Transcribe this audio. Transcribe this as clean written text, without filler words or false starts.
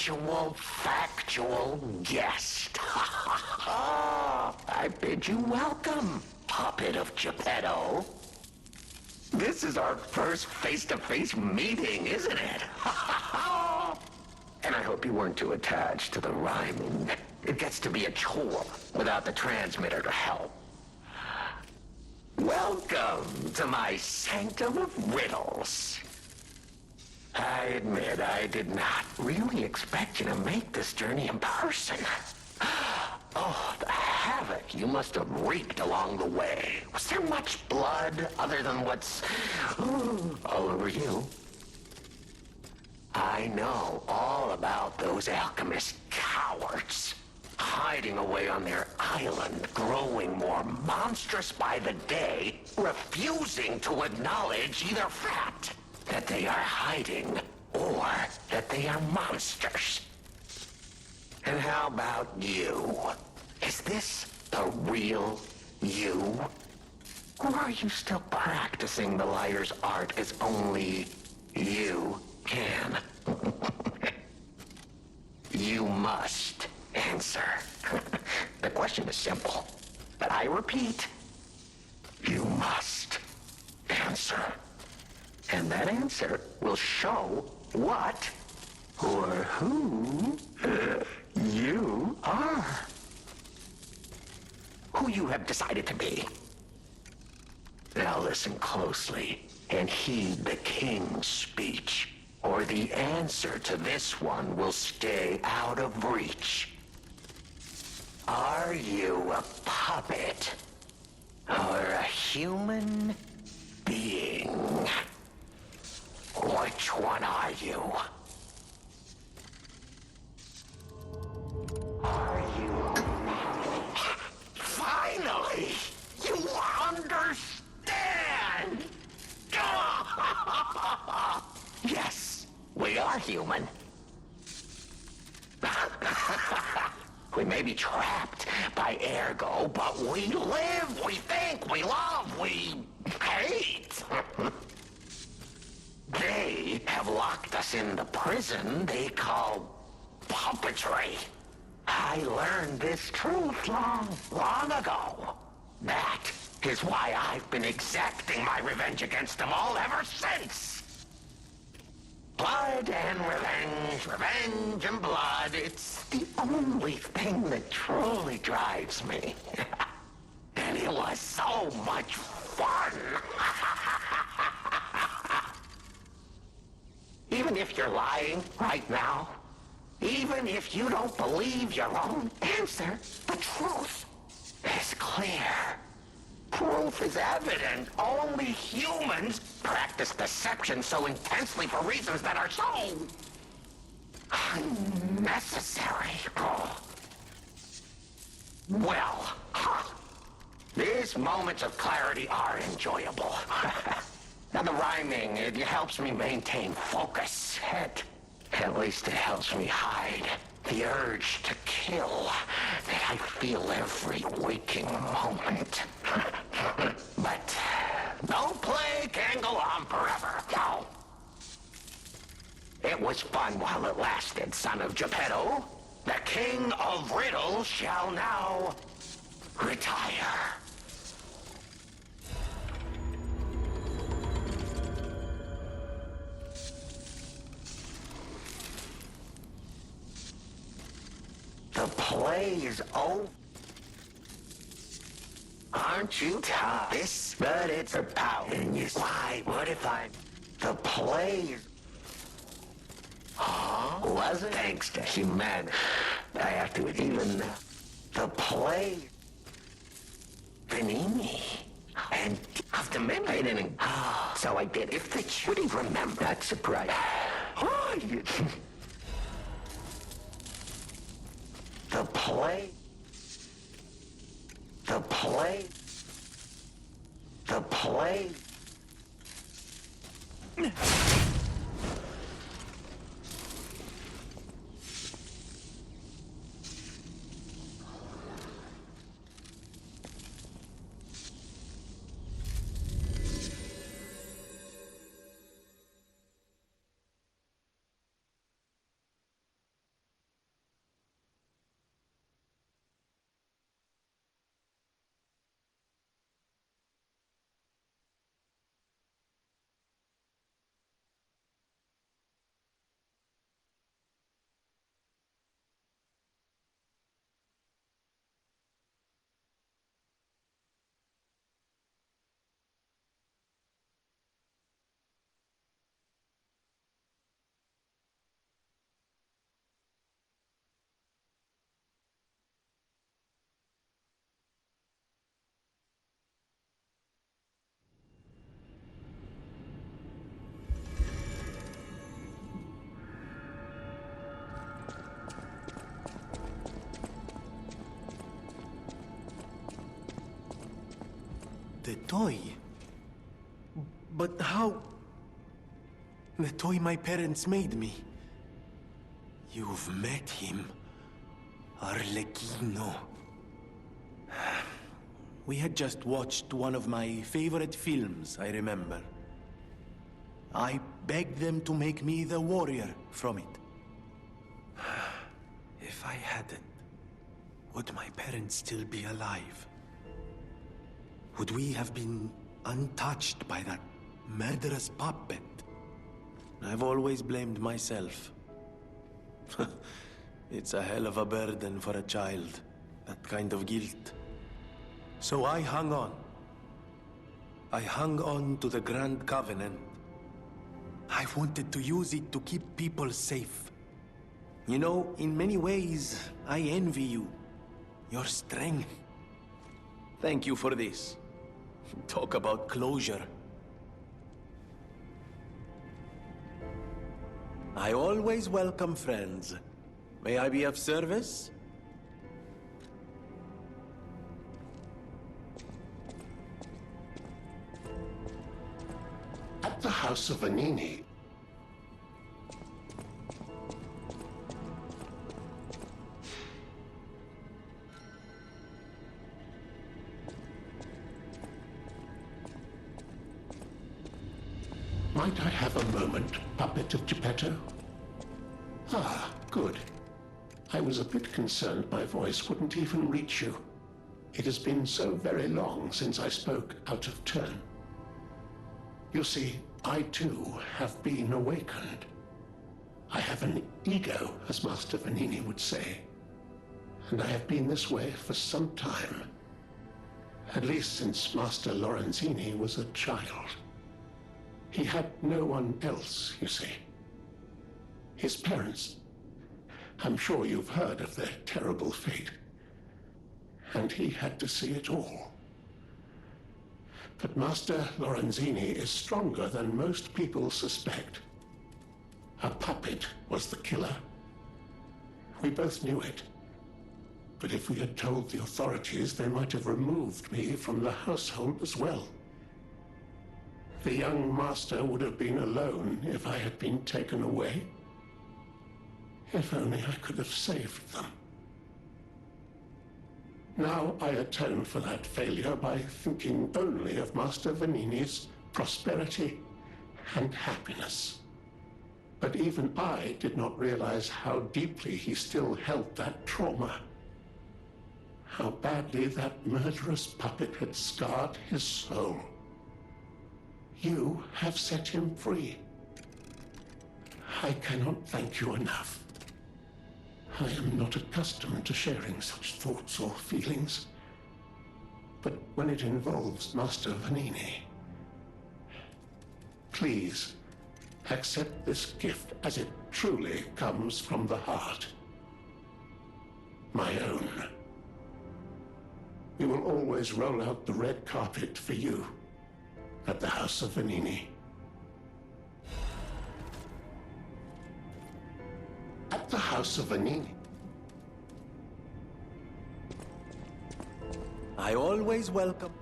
actual, factual guest. I bid you welcome, puppet of Geppetto. This is our first face-to-face meeting, isn't it? And I hope you weren't too attached to the rhyming. It gets to be a chore without the transmitter to help. Welcome to my sanctum of riddles. I admit I did not really expect you to make this journey in person. Oh, the havoc you must have wreaked along the way. Was there much blood other than what's all over you? I know all about those alchemist cowards. Hiding away on their island, growing more monstrous by the day, refusing to acknowledge either fact that they are hiding or that they are monsters. And how about you? Is this the real you? Or are you still practicing the liar's art as only you can? You must answer. The question is simple, but I repeat, you must answer. And that answer will show what or who you are. Who you have decided to be. Now listen closely and heed the king's speech, or the answer to this one will stay out of reach. Are you a puppet or a human being? Which one are you? Are you... Finally! You understand! Yes, we are human. We may be trapped by ergo, but we live, we think, we love, we hate. They have locked us in the prison they call puppetry. I learned this truth long ago. That is why I've been exacting my revenge against them all ever since. Blood and revenge, revenge and blood. It's the only thing that truly drives me. And it was so much fun. Even if you're lying right now, even if you don't believe your own answer, the truth is clear. Proof is evident. Only humans practice deception so intensely for reasons that are so unnecessary. Well, these moments of clarity are enjoyable. Now the rhyming, it helps me maintain focus. At least it helps me hide the urge to kill that I feel every waking moment. But no play can go on forever. No. It was fun while it lasted, son of Geppetto. The king of riddles shall now retire. The play is over. Aren't you tired? This, but it's a power. And you, why? What if I... The play is... Huh? Was it? Thanks to humanity. I have to even... The play... Panini. And after midnight and... Oh, so I did. If the would he remember? That surprise. Oh, you... The play... The play... The play... The toy? But how? The toy my parents made me. You've met him. Arlecchino. We had just watched one of my favorite films, I remember. I begged them to make me the warrior from it. If I hadn't, would my parents still be alive? Would we have been untouched by that murderous puppet? I've always blamed myself. It's a hell of a burden for a child, that kind of guilt. So I hung on. I hung on to the Grand Covenant. I wanted to use it to keep people safe. You know, in many ways, I envy you. Your strength. Thank you for this. Talk about closure. I always welcome friends. May I be of service? At the House of Vanini. Might I have a moment, puppet of Geppetto? Ah, good. I was a bit concerned my voice wouldn't even reach you. It has been so very long since I spoke out of turn. You see, I too have been awakened. I have an ego, as Master Vanini would say. And I have been this way for some time. At least since Master Lorenzini was a child. He had no one else, you see. His parents. I'm sure you've heard of their terrible fate. And he had to see it all. But Master Lorenzini is stronger than most people suspect. A puppet was the killer. We both knew it. But if we had told the authorities, they might have removed me from the household as well. The young master would have been alone if I had been taken away. If only I could have saved them. Now I atone for that failure by thinking only of Master Vanini's prosperity and happiness. But even I did not realize how deeply he still held that trauma. How badly that murderous puppet had scarred his soul. You have set him free. I cannot thank you enough. I am not accustomed to sharing such thoughts or feelings. But when it involves Master Vanini, please accept this gift as it truly comes from the heart. My own. We will always roll out the red carpet for you at the House of Vanini. At the House of Vanini. I always welcome...